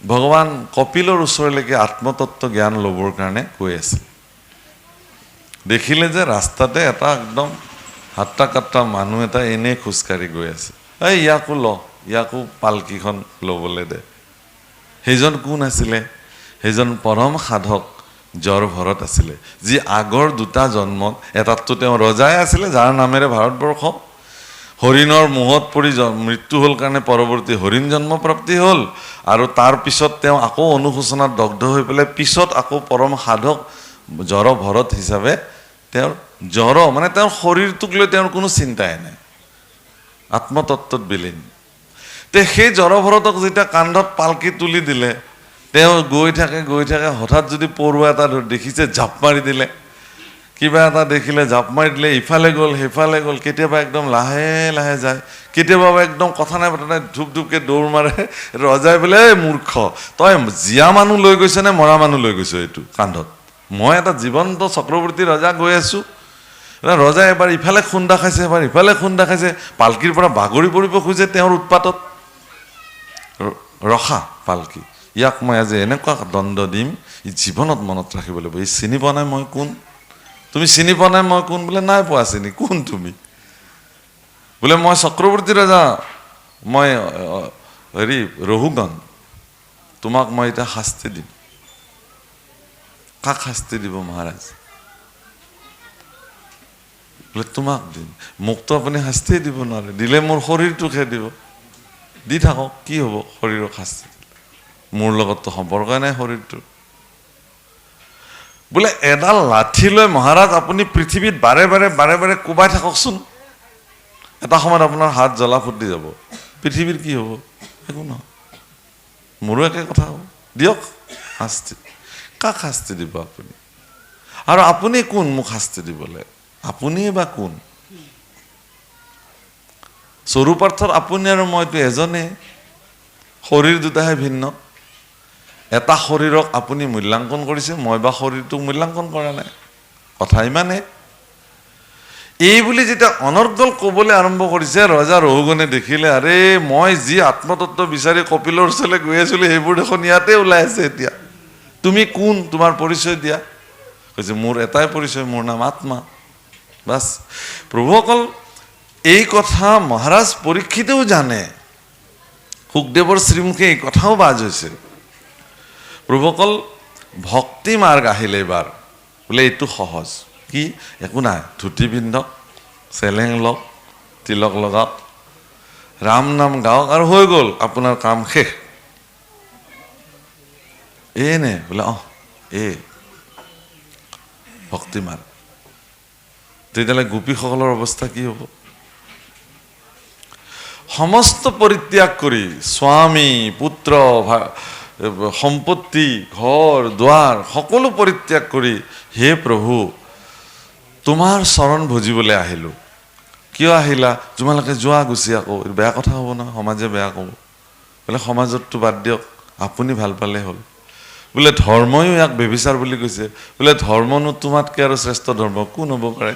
ভগৱান কপিলৰ ওচৰলৈকে আত্মতত্ত্ব জ্ঞান ল'বৰ কাৰণে গৈ আছে দেখিলে যে ৰাস্তাতে এটা একদম হাত্তা কাট্টা মানুহ এটা এনেই খোজকাঢ়ি গৈ আছে এই ইয়াকো পালকিখন ল'বলৈ দে সেইজন কোন আছিলে সেইজন পৰম সাধক জ্বৰ ভৰত আছিলে যি আগৰ দুটা জন্মত এটাততো তেওঁ ৰজাই আছিলে যাৰ নামেৰে ভাৰতবৰ্ষ হৰিণৰ মোহত পৰি মৃত্যু হ'ল কাৰণে পৰৱৰ্তী হৰিণ জন্ম প্ৰাপ্তি হ'ল আৰু তাৰ পিছত তেওঁ আকৌ অনুশোচনাত দগ্ধ হৈ পেলাই পিছত আকৌ পৰম সাধক জ্বৰ ভৰত হিচাপে তেওঁৰ জ্বৰ মানে তেওঁৰ শৰীৰটোক লৈ তেওঁৰ কোনো চিন্তাই নাই আত্মতত্ত্বত বিলীন তে সেই জ্বৰ ভৰতক যেতিয়া কান্ধত পালকি তুলি দিলে তেওঁ গৈ থাকে হঠাৎ যদি পৰুৱা এটা দেখিছে জাপ মাৰি দিলে কিবা এটা দেখিলে জাপ মাৰি দিলে ইফালে গ'ল সেইফালে গ'ল কেতিয়াবা একদম লাহে লাহে যায় কেতিয়াবা একদম কথা নাই পতা নাই ধুপকে দৌৰ মাৰে ৰজাই বোলে মূৰ্খ তই জীয়া মানুহ লৈ গৈছে নে মৰা মানুহ লৈ গৈছ এইটো কান্ধত মই এটা জীৱন্ত চক্ৰৱৰ্তী ৰজা গৈ আছো ৰজাই এবাৰ ইফালে খুন্দা খাইছে এবাৰ ইফালে খুন্দা খাইছে পালকিৰ পৰা বাগৰি পৰিব খোজে তেওঁৰ উৎপাতত ৰখা পালকি ইয়াক মই আজি এনেকুৱা দণ্ড দিম ই জীৱনত মনত ৰাখিব লাগিব ই চিনি পোৱা নাই মই কোন তুমি চিনি পোৱা নাই মই কোন বোলে নাই পোৱা চিনি কোন তুমি বোলে মই চক্ৰৱৰ্তী ৰজা মই হেৰি ৰহুগণ তোমাক মই এতিয়া শাস্তি দিম কাক শাস্তি দিব মহাৰাজ বোলে তোমাক দিম মোকতো আপুনি শাস্তিয়ে দিব নোৱাৰে দিলে মোৰ শৰীৰটোকহে দিব দি থাকক কি হ'ব শৰীৰৰ শাস্তি মোৰ লগততো সম্পৰ্কই নাই শৰীৰটোৰ বোলে এডাল লাঠি লৈ মহাৰাজ আপুনি পৃথিৱীত বাৰে বাৰে কোবাই থাককচোন এটা সময়ত আপোনাৰ হাত জ্বলা ফুটি যাব পৃথিৱীৰ কি হ'ব একো নহয় মোৰো একে কথা হ'ব দিয়ক শাস্তি কাক শাস্তি দিব আপুনি আৰু আপুনি কোন মোক শাস্তি দিবলৈ আপুনিয়ে বা কোন স্বৰূপাৰ্থত আপুনি আৰু মইতো এজনে শৰীৰ দুটাহে ভিন্ন এটা শৰীৰক আপুনি মূল্যাংকন কৰিছে মই বা শৰীৰটোক মূল্যাংকন কৰা নাই কথা ইমানে এই বুলি যেতিয়া অনৰ্গল ক'বলৈ আৰম্ভ কৰিছে ৰজা ৰহুগণে দেখিলে আৰে মই যি আত্মতত্ত্ব বিচাৰি কপিলৰ ওচৰলৈ গৈ আছিলো সেইবোৰ দেখোন ইয়াতে ওলাই আছে এতিয়া তুমি কোন তোমাৰ পৰিচয় দিয়া কৈছে মোৰ এটাই পৰিচয় মোৰ নাম আত্মা বাস প্ৰভুসকল এই কথা মহাৰাজ পৰীক্ষিতেও জানে সুখদেৱৰ শ্ৰীমুখে এই কথাও বাজ হৈছে প্ৰভুসকল ভক্তি মাৰ্গ আহিলে এইবাৰ বোলে এইটো সহজ কি একো নাই ধুতি পিন্ধক চেলেং লওক তিলক লগাওক ৰাম নাম গাওক আৰু হৈ গ'ল আপোনাৰ কাম শেষ নে বোলে ভক্তি মাৰ্গ তেতিয়াহ'লে গোপীসকলৰ অৱস্থা কি হ'ব সমস্ত পৰিত্যাগ কৰি স্বামী পুত্ৰ সম্পত্তি, ঘৰ দুৱাৰ সকলো পৰিত্যাগ কৰি হে প্ৰভু তোমাৰ চৰণ ভজিবলৈ আহিলোঁ। কিয় আহিলা? তোমালোকে যোৱা গুচি আকৌ। বেয়া কথা হ'ব নহয়, সমাজে বেয়া ক'ব। বোলে সমাজততো বাদ দিয়ক, আপুনি ভাল পালে হ'ল। বোলে ধৰ্ময়ো ইয়াক বেবিচাৰ বুলি কৈছে। বোলে ধৰ্মনো তোমাতকৈ আৰু শ্ৰেষ্ঠ ধৰ্ম কোন হ'ব পাৰে?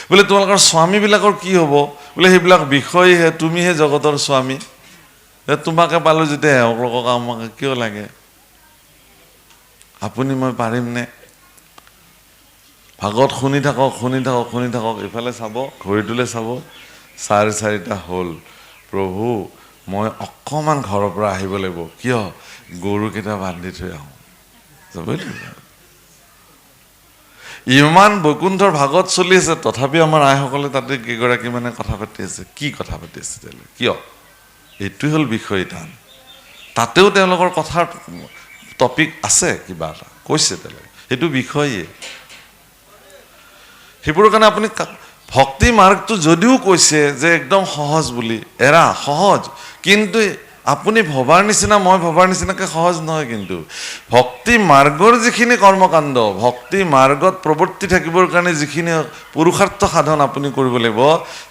বোলে তোমালোকৰ স্বামীবিলাকৰ কি হ'ব? বোলে সেইবিলাক বিষয়হে, তুমিহে জগতৰ স্বামী। তোমাকে পালোঁ যেতিয়া এওঁলোকক আমাকে কিয় লাগে? আপুনি মই পাৰিমনে? ভাগত শুনি থাকক, শুনি থাকক, শুনি থাকক। এইফালে চাব, ঘড়ীটোলৈ চাব, 4:30 হ'ল। প্ৰভু মই অকণমান ঘৰৰ পৰা আহিব লাগিব। কিয়? গৰুকেইটা বান্ধি থৈ আহোঁ। যাবই লাগিব। ইমান বৈকুণ্ঠৰ ভাগত চলি আছে, তথাপি আমাৰ আইসকলে তাতে কেইগৰাকী মানে কথা পাতি আছে। কি কথা পাতি আছে তেওঁলোকে? কিয়? এইটোৱে হ'ল বিষয় টান। তাতেও তেওঁলোকৰ কথাৰ টপিক আছে, কিবা এটা কৈছে তেওঁলোকে, সেইটো বিষয়ে। সেইবোৰৰ কাৰণে আপুনি ভক্তি মাৰ্গটো যদিও কৈছে যে একদম সহজ বুলি, এৰা সহজ, কিন্তু আপুনি ভবাৰ নিচিনা, মই ভবাৰ নিচিনাকৈ সহজ নহয়। কিন্তু ভক্তি মাৰ্গৰ যিখিনি কৰ্মকাণ্ড, ভক্তি মাৰ্গত প্ৰৱৰ্তি থাকিবৰ কাৰণে যিখিনি পুৰুষাৰ্থ সাধন আপুনি কৰিব লাগিব,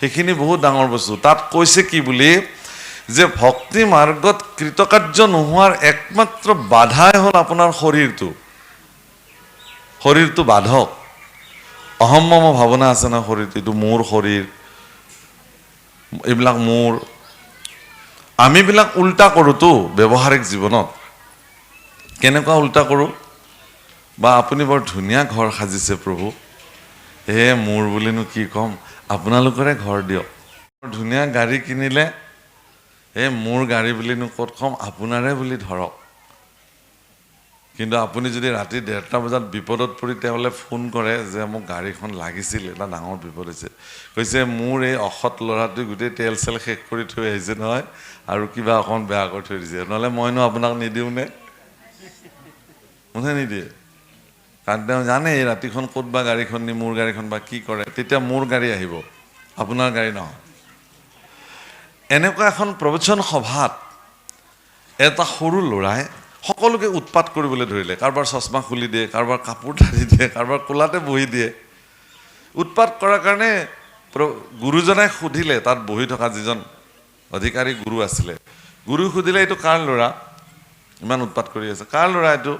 সেইখিনি বহুত ডাঙৰ বস্তু। তাত কৈছে কি বুলি, যে ভক্তি মাৰ্গত কৃতকাৰ্য নোহোৱাৰ একমাত্ৰ বাধাই হ'ল আপোনাৰ শৰীৰটো। শৰীৰটো বাধক। অহম্মম ভাৱনা আছে ন শৰীৰটো, এইটো মোৰ শৰীৰ, এইবিলাক মোৰ। আমিবিলাক উল্টা কৰোঁতো ব্যৱহাৰিক জীৱনত। কেনেকুৱা উল্টা কৰোঁ? বা আপুনি বৰ ধুনীয়া ঘৰ সাজিছে প্ৰভু, মোৰ বুলিনো কি ক'ম, আপোনালোকৰে ঘৰ দিয়ক। ধুনীয়া গাড়ী কিনিলে, মোৰ গাড়ী বুলিনো ক'ত ক'ম, আপোনাৰে বুলি ধৰক। কিন্তু আপুনি যদি ৰাতি 1:30 বজাত বিপদত পৰি তেওঁলৈ ফোন কৰে যে মোক গাড়ীখন লাগিছিল, এটা ডাঙৰ বিপদ হৈছে, কৈছে মোৰ এই অসৎ ল'ৰাটোৱে গোটেই তেল চেল শেষ কৰি থৈ আহিছে নহয়, আৰু কিবা অকণ বেয়া কৰি থৈ দিছে, নহ'লে মইনো আপোনাক নিদিওঁনে? মোকহে নিদিয়ে। কাৰণ তেওঁ জানে এই ৰাতিখন ক'ত বা গাড়ীখন নি মোৰ গাড়ীখন বা কি কৰে, তেতিয়া মোৰ গাড়ী আহিব, আপোনাৰ গাড়ী নহয়। এনেকুৱা এখন প্ৰবচন সভাত এটা সৰু ল'ৰাই সকলোকে উৎপাত কৰিবলৈ ধৰিলে। কাৰোবাৰ চশমা খুলি দিয়ে, কাৰোবাৰ কাপোৰ ঢালি দিয়ে, কাৰোবাৰ কোলাতে বহি দিয়ে। উৎপাত কৰাৰ কাৰণে গুৰুজনাই সুধিলে, তাত বহি থকা যিজন অধিকাৰী গুৰু আছিলে, গুৰুই সুধিলে এইটো কাৰ ল'ৰা ইমান উৎপাত কৰি আছে, কাৰ ল'ৰা এইটো?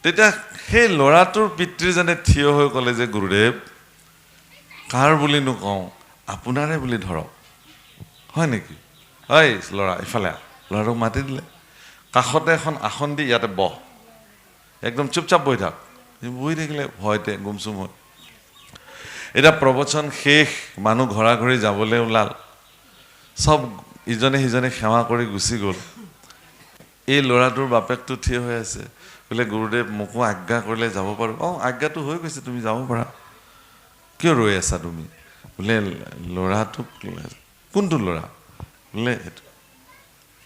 তেতিয়া সেই ল'ৰাটোৰ পিতৃজনে থিয় হৈ ক'লে যে গুৰুদেৱ, কাৰ বুলিনো কওঁ, আপোনাৰে বুলি ধৰক। হয় নেকি? ঐ ল'ৰা ইফালে আহ। ল'ৰাটোক মাতি দিলে, কাষতে এখন আসন দি ইয়াতে বহ, একদম চুপচাপ বহি থাক। বহি থাকিলে ভয়তে গুমচুম হৈ। এতিয়া প্ৰবচন শেষ, মানুহ ঘৰা ঘৰি যাবলৈ ওলাল, চব ইজনে সিজনে সেৱা কৰি গুচি গ'ল। এই ল'ৰাটোৰ বাপেকটো থিয় হৈ আছে, বোলে গুৰুদেৱ মোকো আজ্ঞা কৰিলে যাব পাৰোঁ। আজ্ঞাটো হৈ গৈছে, তুমি যাব পাৰা। কিয় ৰৈ আছা তুমি? বোলে ল'ৰাটোক, কোনটো ল'ৰা? বোলে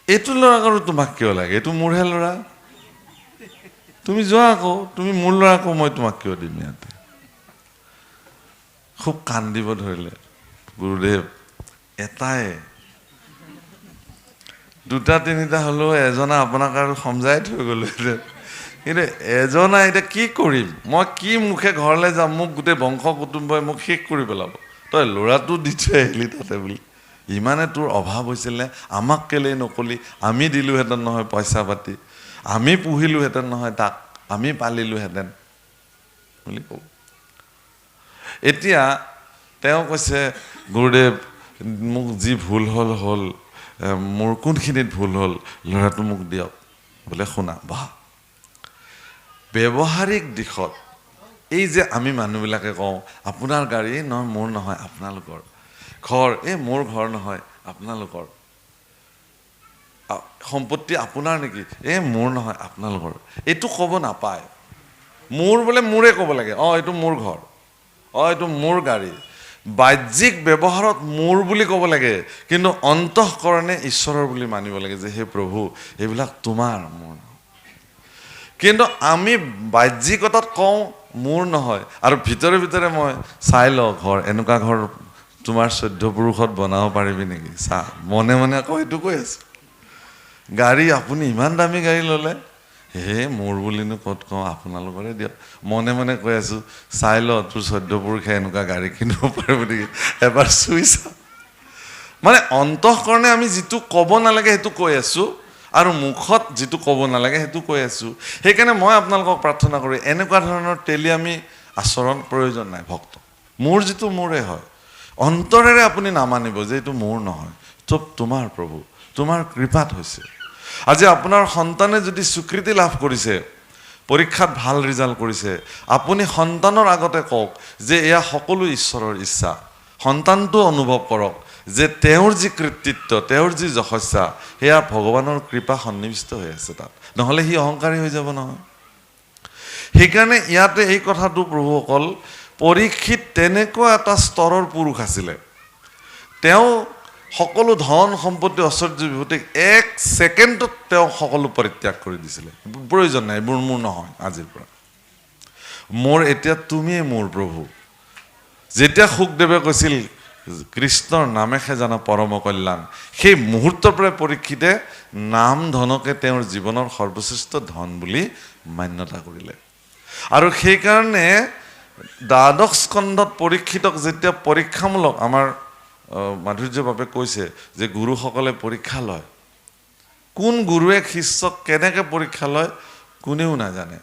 এইটো ল'ৰাক আৰু তোমাক কিয় লাগে? এইটো মোৰহে ল'ৰা, তুমি যোৱা আকৌ, তুমি মোৰ ল'ৰা আকৌ, মই তোমাক কিয় দিম ইয়াতে? খুব কান্দিব ধৰিলে। গুৰুদেৱ এটাই, 2-3টা হ'লেও এজনা আপোনাক আৰু সমজাই থৈ গ'লো, কিন্তু এজনা এতিয়া কি কৰিম মই? কি মুখে ঘৰলৈ যাম? মোক গোটেই বংশ কুটুম্বই মোক শেষ কৰি পেলাব। তই ল'ৰাটো দি থৈ আহিলি তাতে বুলি। ইমানে তোৰ অভাৱ হৈছিলে, আমাক কেলেই নকলি? আমি দিলোহেঁতেন নহয় পইচা পাতি, আমি পুহিলোহেঁতেন নহয় তাক, আমি পালিলোহেঁতেন বুলি ক'ব। এতিয়া তেওঁ কৈছে, গুৰুদেৱ মোক যি ভুল হ'ল হ'ল, মোৰ কোনখিনিত ভুল হ'ল, ল'ৰাটো মোক দিয়ক। বোলে শুনা বাহ, ব্যৱহাৰিক দিশত এই যে আমি মানুহবিলাকে কওঁ আপোনাৰ গাড়ী নহয়, মোৰ নহয়, আপোনালোকৰ ঘৰ, মোৰ ঘৰ নহয়, আপোনালোকৰ সম্পত্তি আপোনাৰ নেকি? মোৰ নহয়, আপোনালোকৰ। এইটো ক'ব নাপায়। মোৰ বোলে মোৰে ক'ব লাগে, এইটো মোৰ ঘৰ, এইটো মোৰ গাড়ী। বাহ্যিক ব্যৱহাৰত মোৰ বুলি ক'ব লাগে, কিন্তু অন্তঃকৰণে ঈশ্বৰৰ বুলি মানিব লাগে যে হে প্ৰভু এইবিলাক তোমাৰ, মোৰ নহয়। কিন্তু আমি বাহ্যিকতাত কওঁ মোৰ নহয়, আৰু ভিতৰে ভিতৰে মই চাই লওঁ ঘৰ, এনেকুৱা ঘৰ তোমাৰ 14 পুৰুষত বনাব পাৰিবি নেকি? চা, মনে মনে আকৌ সেইটো কৈ আছো। গাড়ী আপুনি ইমান দামী গাড়ী ল'লে, হে মোৰ বুলিনো ক'ত কওঁ, আপোনালোকৰে দিয়ক। মনে মনে কৈ আছোঁ, চাই ল তোৰ 14 পুৰুষে এনেকুৱা গাড়ী কিনিব পাৰিব নেকি, এবাৰ চুই চা। মানে অন্তঃকৰণে আমি যিটো ক'ব নালাগে সেইটো কৈ আছোঁ, আৰু মুখত যিটো ক'ব নালাগে সেইটো কৈ আছোঁ। সেইকাৰণে মই আপোনালোকক প্ৰাৰ্থনা কৰোঁ, এনেকুৱা ধৰণৰ তেলিয়ামি আচৰণ প্ৰয়োজন নাই। ভক্ত মোৰ যিটো মোৰে হয়, অন্তৰেৰে আপুনি নামানিব যে এইটো মোৰ নহয়, চব তোমাৰ প্ৰভু, তোমাৰ কৃপাত হৈছে। আজি আপোনাৰ সন্তানে যদি স্বীকৃতি লাভ কৰিছে, পৰীক্ষাত ভাল ৰিজাল্ট কৰিছে, আপুনি সন্তানৰ আগতে কওক যে এয়া সকলো ঈশ্বৰৰ ইচ্ছা। সন্তানটো অনুভৱ কৰক যে তেওঁৰ যি কৃতিত্ব, তেওঁৰ যি যশস্যা, সেয়া ভগৱানৰ কৃপা সন্নিৱিষ্ট হৈ আছে তাত, নহ'লে সি অহংকাৰী হৈ যাব নহয়। সেইকাৰণে ইয়াতে এই কথাটো প্ৰভুসকল, পৰীক্ষিত তেনেকুৱা এটা স্তৰৰ পুৰুষ আছিলে, তেওঁ সকলো ধন সম্পত্তি ঐশ্বৰ্য বিভূতিক 1 ছেকেণ্ডত তেওঁ সকলো পৰিত্যাগ কৰি দিছিলে। প্ৰয়োজন নাই, এইবোৰ মোৰ নহয়, আজিৰ পৰা মোৰ, এতিয়া তুমিয়ে মোৰ প্ৰভু। যেতিয়া শুকদেৱে কৈছিল কৃষ্ণৰ নামেহে জানা পৰম কল্যাণ, সেই মুহূৰ্তৰ পৰাই পৰীক্ষিতে নাম ধনকে তেওঁৰ জীৱনৰ সৰ্বশ্ৰেষ্ঠ ধন বুলি মান্যতা কৰিলে। আৰু সেইকাৰণে দ্বাদশ স্কন্ধত পৰীক্ষিতক যেতিয়া পৰীক্ষামূলক, আমাৰ মাধুৰ্য বাবে কৈছে যে গুৰুসকলে পৰীক্ষা লয়। কোন গুৰুৱে শিষ্যক কেনেকৈ পৰীক্ষা লয় কোনেও নাজানে।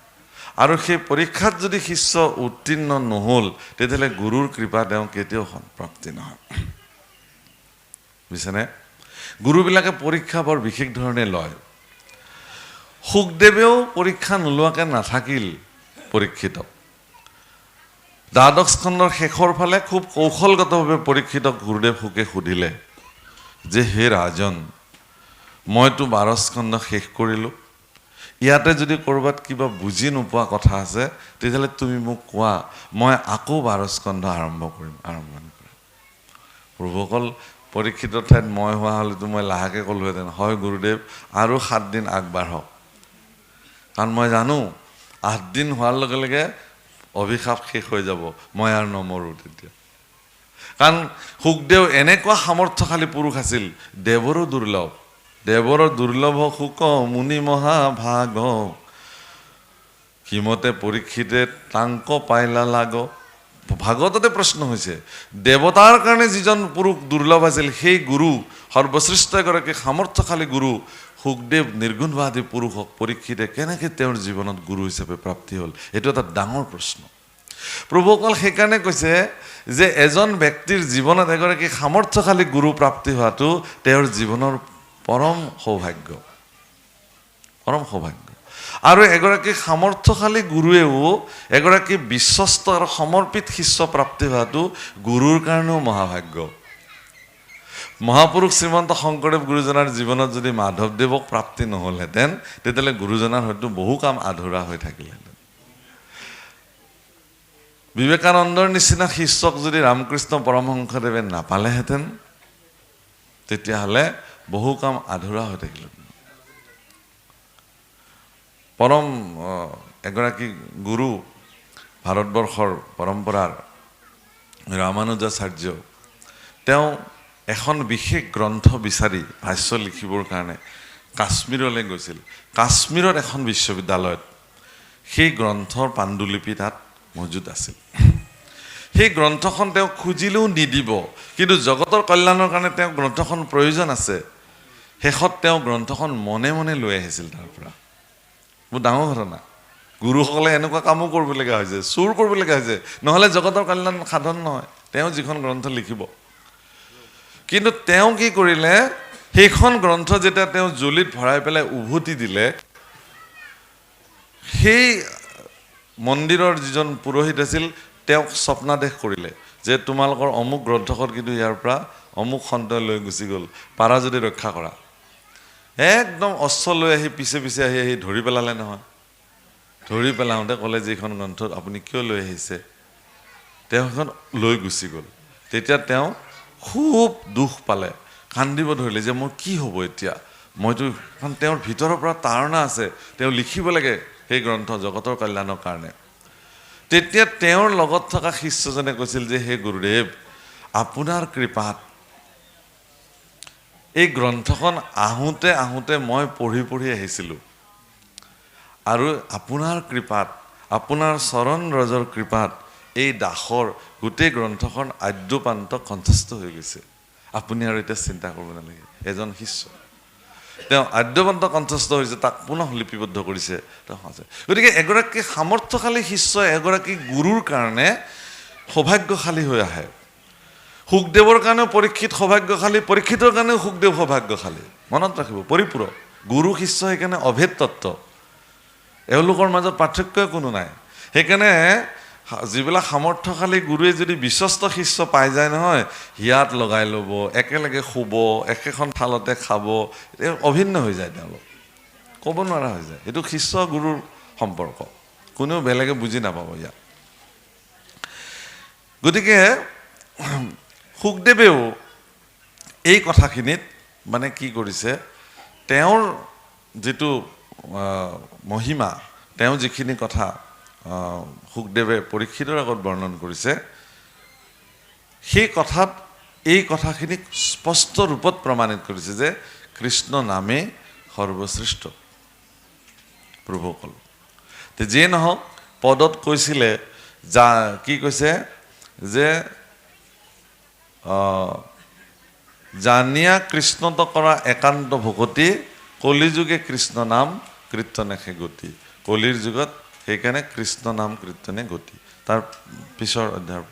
আৰু সেই পৰীক্ষাত যদি শিষ্য উত্তীৰ্ণ নহ'ল, তেতিয়াহ'লে গুৰুৰ কৃপা তেওঁ কেতিয়াও প্ৰাপ্তি নহয়, বুজিছেনে? গুৰুবিলাকে পৰীক্ষা বৰ বিশেষ ধৰণে লয়। শুকদেৱেও পৰীক্ষা নোলোৱাকৈ নাথাকিল পৰীক্ষিতক। দ্বাদশ স্কন্ধৰ শেষৰ ফালে খুব কৌশলগতভাৱে পৰীক্ষিতক গুৰুদেৱ শুকে সুধিলে যে হে ৰাজন, মইতো 12 স্কন্ধ শেষ কৰিলোঁ, ইয়াতে যদি ক'ৰবাত কিবা বুজি নোপোৱা কথা আছে তেতিয়াহ'লে তুমি মোক কোৱা, মই আকৌ 12 স্কন্ধ আৰম্ভণি কৰিম। প্ৰভুসকল, পৰীক্ষিতৰ ঠাইত মই হোৱা হ'লেতো মই লাহেকৈ ক'লোহেঁতেন, হয় গুৰুদেৱ আৰু 7 দিন আগবাঢ়ক, কাৰণ মই জানো 8 দিন হোৱাৰ লগে লগে অভিশাপ শেষ হৈ যাব, মই আৰু নমৰোঁ তেতিয়া। কাৰণ শুকদেৱ এনেকুৱা সামৰ্থ্যশালী পুৰুষ আছিল, দেৱৰো দুৰ্লভ শুক মুনি মহাভাগ, কিমতে পৰীক্ষিতে তাংক পাইলা লাগ। ভাগৱততে প্ৰশ্ন হৈছে, দেৱতাৰ কাৰণে যিজন পুৰুষ দুৰ্লভ আছিল, সেই গুৰু, সৰ্বশ্ৰেষ্ঠ এগৰাকী সামৰ্থ্যশালী গুৰু শুকদেৱ নিৰ্গুণবাদী পুৰুষক পৰীক্ষিতে কেনেকৈ তেওঁৰ জীৱনত গুৰু হিচাপে প্ৰাপ্তি হ'ল, এইটো এটা ডাঙৰ প্ৰশ্ন। প্ৰভুসকল সেইকাৰণে কৈছে যে এজন ব্যক্তিৰ জীৱনত এগৰাকী সামৰ্থ্যশালী গুৰু প্ৰাপ্তি হোৱাটো তেওঁৰ জীৱনৰ পৰম সৌভাগ্য। আৰু এগৰাকী সামৰ্থ্যশালী গুৰুৱেও এগৰাকী বিশ্বস্ত আৰু সমৰ্পিত শিষ্য প্ৰাপ্তি হোৱাটো গুৰুৰ কাৰণেও মহাভাগ্য। মহাপুৰুষ শ্ৰীমন্ত শংকৰদেৱ গুৰুজনাৰ জীৱনত যদি মাধৱদেৱক প্ৰাপ্তি নহ'লহেঁতেন, তেতিয়াহ'লে গুৰুজনাৰ হয়তো বহু কাম আধৰুৱা হৈ থাকিলহেঁতেন। বিবেকানন্দৰ নিচিনা শিষ্যক যদি ৰামকৃষ্ণ পৰমহংসদেৱে নাপালেহেঁতেন, তেতিয়াহ'লে বহু কাম আধৰুৱা হৈ থাকিলহেঁতেন। পৰম এগৰাকী গুৰু, ভাৰতবৰ্ষৰ পৰম্পৰাৰ ৰামানুজাচাৰ্য, তেওঁ এখন বিশেষ গ্ৰন্থ বিচাৰি ভাষ্য লিখিবৰ কাৰণে কাশ্মীৰলৈ গৈছিল। কাশ্মীৰত এখন বিশ্ববিদ্যালয়ত সেই গ্ৰন্থৰ পাণ্ডুলিপি তাত মজুত আছিল। সেই গ্ৰন্থখন তেওঁ খুজিলেও নিদিব, কিন্তু জগতৰ কল্যাণৰ কাৰণে তেওঁ গ্ৰন্থখন প্ৰয়োজন আছে। শেষত তেওঁ গ্ৰন্থখন মনে মনে লৈ আহিছিল তাৰ পৰা। বহুত ডাঙৰ ঘটনা। গুৰুসকলে এনেকুৱা কামো কৰিবলগীয়া হৈছে, চুৰ কৰিবলগীয়া হৈছে, নহ'লে জগতৰ কল্যাণ সাধন নহয়। তেওঁ যিখন গ্ৰন্থ লিখিব, কিন্তু তেওঁ কি কৰিলে, সেইখন গ্ৰন্থ যেতিয়া তেওঁ জুলিত ভৰাই পেলাই উভতি দিলে, সেই মন্দিৰৰ যিজন পুৰোহিত আছিল তেওঁক স্বপ্নাদেশ কৰিলে যে তোমালোকৰ অমুক গ্ৰন্থখন কিন্তু ইয়াৰ পৰা অমুক সন্তই লৈ গুচি গ'ল, পাৰা যদি ৰক্ষা কৰা। একদম অস্ত্ৰ লৈ আহি পিছে পিছে আহি ধৰি পেলালে নহয়। ধৰি পেলাওঁতে ক'লে যে এইখন গ্ৰন্থ আপুনি কিয় লৈ আহিছে? তেওঁ সেইখন লৈ গুচি গ'ল। তেতিয়া তেওঁ খুব দুখ পালে, কান্দিব ধৰিলে যে মোৰ কি হ'ব এতিয়া, মইতো, কাৰণ তেওঁৰ ভিতৰৰ পৰা তাৰণা আছে, তেওঁ লিখিব লাগে সেই গ্ৰন্থ জগতৰ কল্যাণৰ কাৰণে। তেতিয়া তেওঁৰ লগত থকা শিষ্যজনে কৈছিল যে হে গুৰুদেৱ, আপোনাৰ কৃপাত এই গ্ৰন্থখন আহোঁতে আহোঁতে মই পঢ়ি আহিছিলোঁ আৰু আপোনাৰ কৃপাত আপোনাৰ চৰণ ৰজৰ কৃপাত এই দাসৰ গোটেই গ্ৰন্থখন আদ্যপান্ত কণ্ঠস্থ হৈ গৈছে। আপুনি আৰু এতিয়া চিন্তা কৰিব নালাগে, এজন শিষ্য তেওঁ আদ্যপান্ত কণ্ঠস্থ হৈছে, তাক পুনঃ লিপিবদ্ধ কৰিছে। গতিকে এগৰাকী সামৰ্থ্যশালী শিষ্য এগৰাকী গুৰুৰ কাৰণে সৌভাগ্যশালী হৈ আহে। সুখদেৱৰ কাৰণেও পৰীক্ষিত সৌভাগ্যশালী, পৰীক্ষিতৰ কাৰণেও সুখদেৱ সৌভাগ্যশালী। মনত ৰাখিব, পৰিপূৰক গুৰু শিষ্য সেইকাৰণে অভেদ তত্ত্ব, এওঁলোকৰ মাজত পাৰ্থক্য কোনো নাই। সেইকাৰণে যিবিলাক সামৰ্থ্যশালী গুৰুৱে যদি বিশ্বস্ত শিষ্য পাই যায় নহয়, হিয়াত লগাই ল'ব, একেলগে শুব, একেখন থালতে খাব, অভিন্ন হৈ যায়, তেওঁলোক ক'ব নোৱাৰা হৈ যায়। এইটো শিষ্য গুৰুৰ সম্পৰ্ক, কোনেও বেলেগে বুজি নাপাব ইয়াক। গতিকে সুখদেৱেও এই কথাখিনিত মানে কি কৰিছে, তেওঁৰ যিটো মহিমা, তেওঁ যিখিনি কথা সুখদেৱে পৰীক্ষিতৰ আগত বৰ্ণন কৰিছে, সেই কথাত এই কথাখিনিক স্পষ্ট ৰূপত প্ৰমাণিত কৰিছে যে কৃষ্ণ নামেই সৰ্বশ্ৰেষ্ঠ। প্ৰভুসকল যিয়ে নহওক, পদত কৈছিলে কি কৈছে যে জানিয়া কৃষ্ণত কৰা একান্ত ভকতি, কলিযুগে কৃষ্ণ নাম কীৰ্তনেহে গতি। কলিৰ যুগত সেইকাৰণে কৃষ্ণ নাম কীৰ্তনে গতি। তাৰ পিছৰ অধ্যায়ৰ